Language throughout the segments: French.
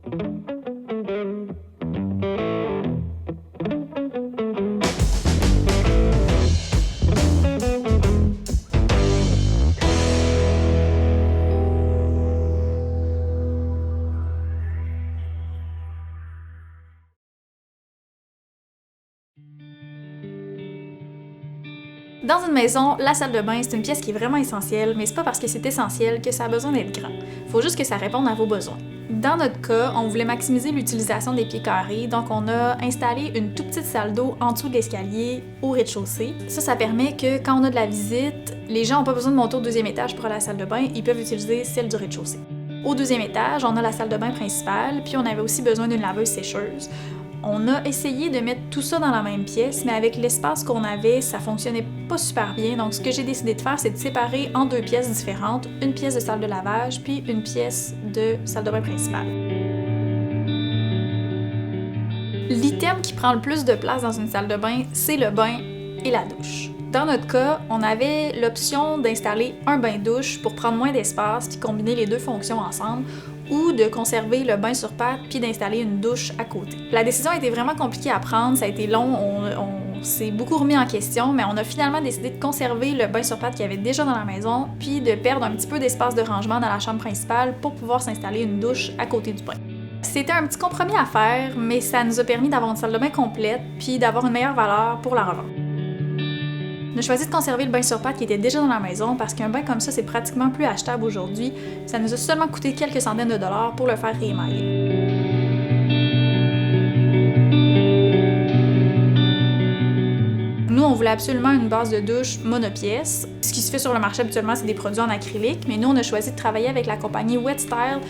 Dans une maison, la salle de bain, c'est une pièce qui est vraiment essentielle, mais c'est pas parce que c'est essentiel que ça a besoin d'être grand. Faut juste que ça réponde à vos besoins. Dans notre cas, on voulait maximiser l'utilisation des pieds carrés, donc on a installé une toute petite salle d'eau en dessous de l'escalier au rez-de-chaussée. Ça permet que quand on a de la visite, les gens n'ont pas besoin de monter au deuxième étage pour aller à la salle de bain, ils peuvent utiliser celle du rez-de-chaussée. Au deuxième étage, on a la salle de bain principale, puis on avait aussi besoin d'une laveuse sécheuse. On a essayé de mettre tout ça dans la même pièce, mais avec l'espace qu'on avait, ça fonctionnait pas super bien. Donc ce que j'ai décidé de faire, c'est de séparer en deux pièces différentes, une pièce de salle de lavage, puis une pièce de salle de bain principale. L'item qui prend le plus de place dans une salle de bain, c'est le bain et la douche. Dans notre cas, on avait l'option d'installer un bain-douche pour prendre moins d'espace puis combiner les deux fonctions ensemble, ou de conserver le bain sur pattes puis d'installer une douche à côté. La décision a été vraiment compliquée à prendre, ça a été long, on s'est beaucoup remis en question, mais on a finalement décidé de conserver le bain sur pattes qu'il y avait déjà dans la maison, puis de perdre un petit peu d'espace de rangement dans la chambre principale pour pouvoir s'installer une douche à côté du bain. C'était un petit compromis à faire, mais ça nous a permis d'avoir une salle de bain complète puis d'avoir une meilleure valeur pour la revente. On a choisi de conserver le bain sur pattes qui était déjà dans la maison parce qu'un bain comme ça, c'est pratiquement plus achetable aujourd'hui. Ça nous a seulement coûté quelques centaines de dollars pour le faire réémailler. Nous, on voulait absolument une base de douche monopièce. Ce qui se fait sur le marché habituellement, c'est des produits en acrylique, mais nous, on a choisi de travailler avec la compagnie WetStyle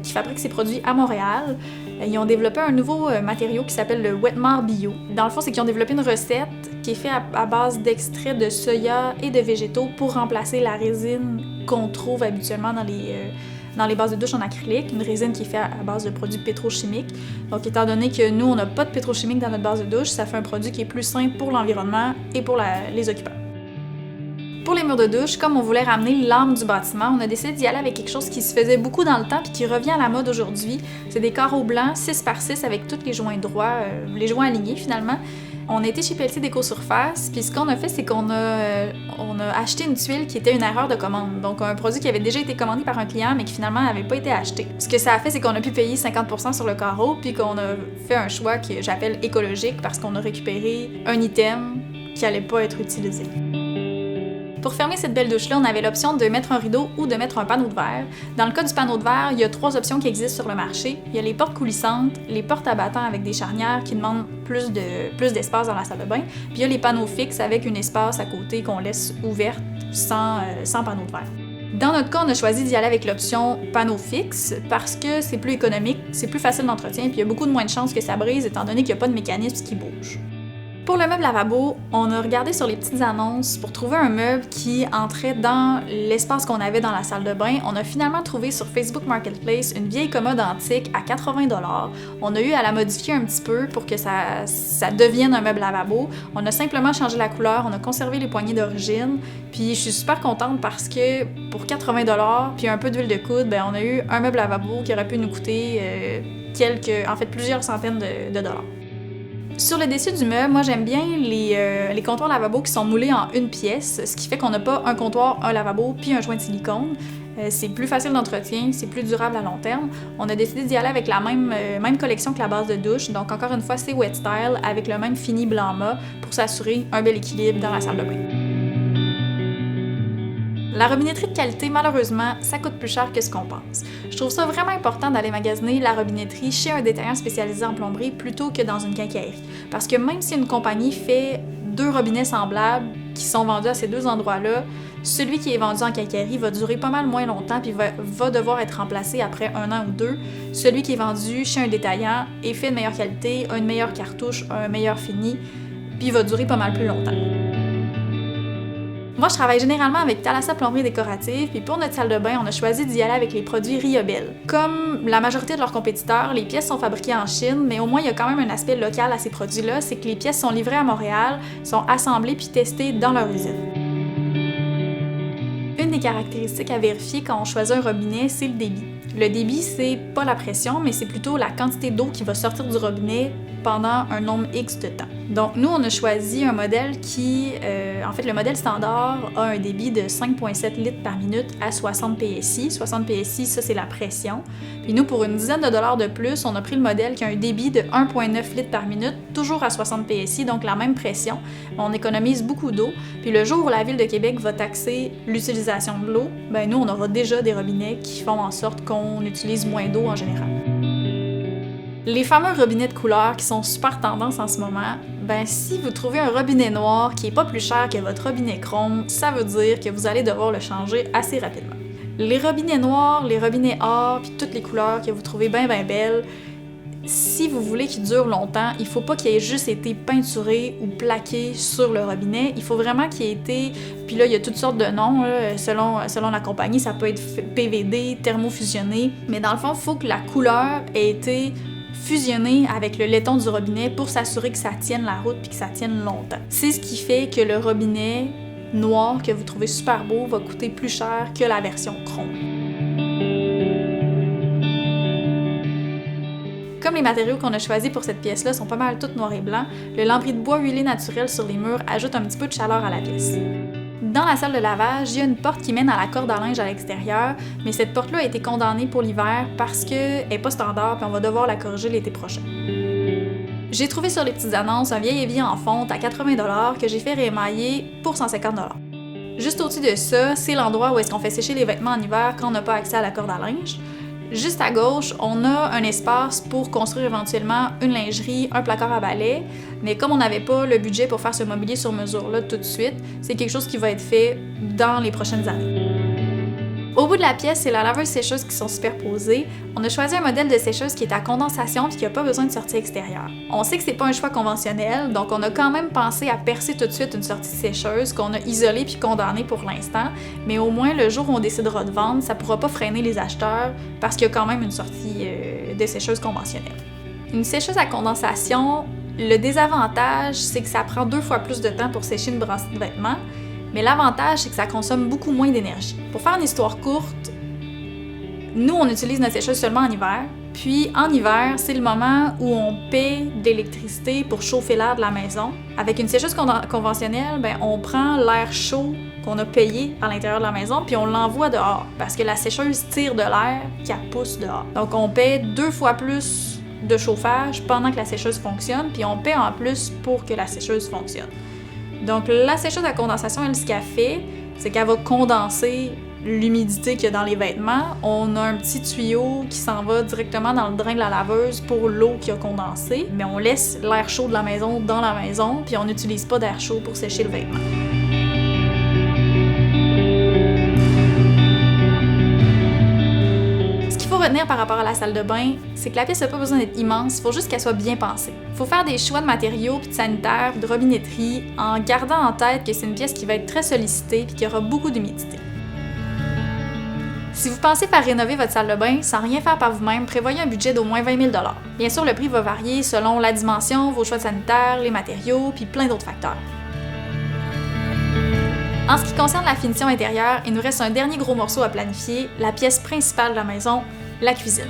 qui fabrique ces produits à Montréal. Ils ont développé un nouveau matériau qui s'appelle le Wetmar Bio. Dans le fond, c'est qu'ils ont développé une recette qui est faite à base d'extraits de soya et de végétaux pour remplacer la résine qu'on trouve habituellement dans les bases de douche en acrylique, une résine qui est faite à base de produits pétrochimiques. Donc, étant donné que nous, on n'a pas de pétrochimiques dans notre base de douche, ça fait un produit qui est plus sain pour l'environnement et pour les occupants. Pour les murs de douche, comme on voulait ramener l'âme du bâtiment, on a décidé d'y aller avec quelque chose qui se faisait beaucoup dans le temps puis qui revient à la mode aujourd'hui. C'est des carreaux blancs 6x6 avec tous les joints droits, les joints alignés finalement. On a été chez Pelletier Déco-Surface, puis ce qu'on a fait, c'est qu'on a acheté une tuile qui était une erreur de commande. Donc un produit qui avait déjà été commandé par un client, mais qui finalement n'avait pas été acheté. Ce que ça a fait, c'est qu'on a pu payer 50% sur le carreau, puis qu'on a fait un choix que j'appelle écologique, parce qu'on a récupéré un item qui allait pas être utilisé. Pour fermer cette belle douche-là, on avait l'option de mettre un rideau ou de mettre un panneau de verre. Dans le cas du panneau de verre, il y a 3 options qui existent sur le marché. Il y a les portes coulissantes, les portes à battants avec des charnières qui demandent plus d'espace dans la salle de bain, puis il y a les panneaux fixes avec un espace à côté qu'on laisse ouverte sans panneau de verre. Dans notre cas, on a choisi d'y aller avec l'option panneau fixe parce que c'est plus économique, c'est plus facile d'entretien, puis il y a beaucoup de moins de chances que ça brise étant donné qu'il n'y a pas de mécanisme qui bouge. Pour le meuble lavabo, on a regardé sur les petites annonces pour trouver un meuble qui entrait dans l'espace qu'on avait dans la salle de bain. On a finalement trouvé sur Facebook Marketplace une vieille commode antique à 80$. On a eu à la modifier un petit peu pour que ça devienne un meuble lavabo. On a simplement changé la couleur, on a conservé les poignées d'origine. Puis je suis super contente parce que pour 80$ puis un peu d'huile de coude, ben on a eu un meuble lavabo qui aurait pu nous coûter plusieurs centaines de dollars. Sur le dessus du meuble, moi j'aime bien les comptoirs lavabo qui sont moulés en une pièce, ce qui fait qu'on n'a pas un comptoir, un lavabo puis un joint de silicone. C'est plus facile d'entretien, c'est plus durable à long terme. On a décidé d'y aller avec la même collection que la base de douche, donc encore une fois c'est WetStyle avec le même fini blanc mat pour s'assurer un bel équilibre dans la salle de bain. La robinetterie de qualité, malheureusement, ça coûte plus cher que ce qu'on pense. Je trouve ça vraiment important d'aller magasiner la robinetterie chez un détaillant spécialisé en plomberie plutôt que dans une quincaillerie. Parce que même si une compagnie fait 2 robinets semblables qui sont vendus à ces 2 endroits-là, celui qui est vendu en quincaillerie va durer pas mal moins longtemps puis va devoir être remplacé après 1 an ou 2. Celui qui est vendu chez un détaillant est fait de meilleure qualité, a une meilleure cartouche, un meilleur fini, puis va durer pas mal plus longtemps. Moi, je travaille généralement avec Thalassa Plomberie Décorative, puis pour notre salle de bain, on a choisi d'y aller avec les produits Riobel. Comme la majorité de leurs compétiteurs, les pièces sont fabriquées en Chine, mais au moins, il y a quand même un aspect local à ces produits-là, c'est que les pièces sont livrées à Montréal, sont assemblées puis testées dans leur usine. Une des caractéristiques à vérifier quand on choisit un robinet, c'est le débit. Le débit, c'est pas la pression, mais c'est plutôt la quantité d'eau qui va sortir du robinet pendant un nombre X de temps. Donc, nous, on a choisi un modèle qui, en fait, le modèle standard a un débit de 5,7 litres par minute à 60 PSI. 60 PSI, ça, c'est la pression. Puis nous, pour une dizaine de dollars de plus, on a pris le modèle qui a un débit de 1,9 litres par minute, toujours à 60 PSI, donc la même pression. On économise beaucoup d'eau. Puis le jour où la Ville de Québec va taxer l'utilisation de l'eau, ben nous, on aura déjà des robinets qui font en sorte qu'on utilise moins d'eau en général. Les fameux robinets de couleur qui sont super tendance en ce moment, ben si vous trouvez un robinet noir qui est pas plus cher que votre robinet chrome, ça veut dire que vous allez devoir le changer assez rapidement. Les robinets noirs, les robinets or, puis toutes les couleurs que vous trouvez bien belles, si vous voulez qu'ils durent longtemps, il faut pas qu'il ait juste été peinturé ou plaqué sur le robinet. Il faut vraiment qu'il ait été... Puis là, il y a toutes sortes de noms, là, selon la compagnie. Ça peut être PVD, thermofusionné. Mais dans le fond, il faut que la couleur ait été fusionnée avec le laiton du robinet pour s'assurer que ça tienne la route puis que ça tienne longtemps. C'est ce qui fait que le robinet noir que vous trouvez super beau va coûter plus cher que la version chrome. Comme les matériaux qu'on a choisis pour cette pièce-là sont pas mal toutes noirs et blancs, le lambris de bois huilé naturel sur les murs ajoute un petit peu de chaleur à la pièce. Dans la salle de lavage, il y a une porte qui mène à la corde à linge à l'extérieur, mais cette porte-là a été condamnée pour l'hiver parce qu'elle n'est pas standard et on va devoir la corriger l'été prochain. J'ai trouvé sur les petites annonces un vieil évier en fonte à 80$ que j'ai fait réémailler pour 150$. Juste au-dessus de ça, c'est l'endroit où est-ce qu'on fait sécher les vêtements en hiver quand on n'a pas accès à la corde à linge. Juste à gauche, on a un espace pour construire éventuellement une lingerie, un placard à balai, mais comme on n'avait pas le budget pour faire ce mobilier sur mesure-là tout de suite, c'est quelque chose qui va être fait dans les prochaines années. Au bout de la pièce, c'est la laveuse sécheuse qui sont superposées. On a choisi un modèle de sécheuse qui est à condensation et qui n'a pas besoin de sortie extérieure. On sait que c'est pas un choix conventionnel, donc on a quand même pensé à percer tout de suite une sortie sécheuse qu'on a isolée puis condamnée pour l'instant, mais au moins le jour où on décidera de vendre, ça pourra pas freiner les acheteurs parce qu'il y a quand même une sortie de sécheuse conventionnelle. Une sécheuse à condensation, le désavantage, c'est que ça prend 2 fois plus de temps pour sécher une brassée de vêtements. Mais l'avantage, c'est que ça consomme beaucoup moins d'énergie. Pour faire une histoire courte, nous, on utilise notre sécheuse seulement en hiver. Puis, en hiver, c'est le moment où on paie de l'électricité pour chauffer l'air de la maison. Avec une sécheuse conventionnelle, ben, on prend l'air chaud qu'on a payé à l'intérieur de la maison, puis on l'envoie dehors, parce que la sécheuse tire de l'air qu'elle pousse dehors. Donc, on paie 2 fois plus de chauffage pendant que la sécheuse fonctionne, puis on paie en plus pour que la sécheuse fonctionne. Donc, la sécheuse à condensation, elle, ce qu'elle fait, c'est qu'elle va condenser l'humidité qu'il y a dans les vêtements. On a un petit tuyau qui s'en va directement dans le drain de la laveuse pour l'eau qui a condensé, mais on laisse l'air chaud de la maison dans la maison, puis on n'utilise pas d'air chaud pour sécher le vêtement. Retenir par rapport à la salle de bain, c'est que la pièce n'a pas besoin d'être immense, il faut juste qu'elle soit bien pensée. Il faut faire des choix de matériaux, puis de sanitaires, puis de robinetterie, en gardant en tête que c'est une pièce qui va être très sollicitée puis qu'il y aura beaucoup d'humidité. Si vous pensez faire rénover votre salle de bain sans rien faire par vous-même, prévoyez un budget d'au moins 20 000 $. Bien sûr, le prix va varier selon la dimension, vos choix de sanitaires, les matériaux, puis plein d'autres facteurs. En ce qui concerne la finition intérieure, il nous reste un dernier gros morceau à planifier, la pièce principale de la maison, la cuisine.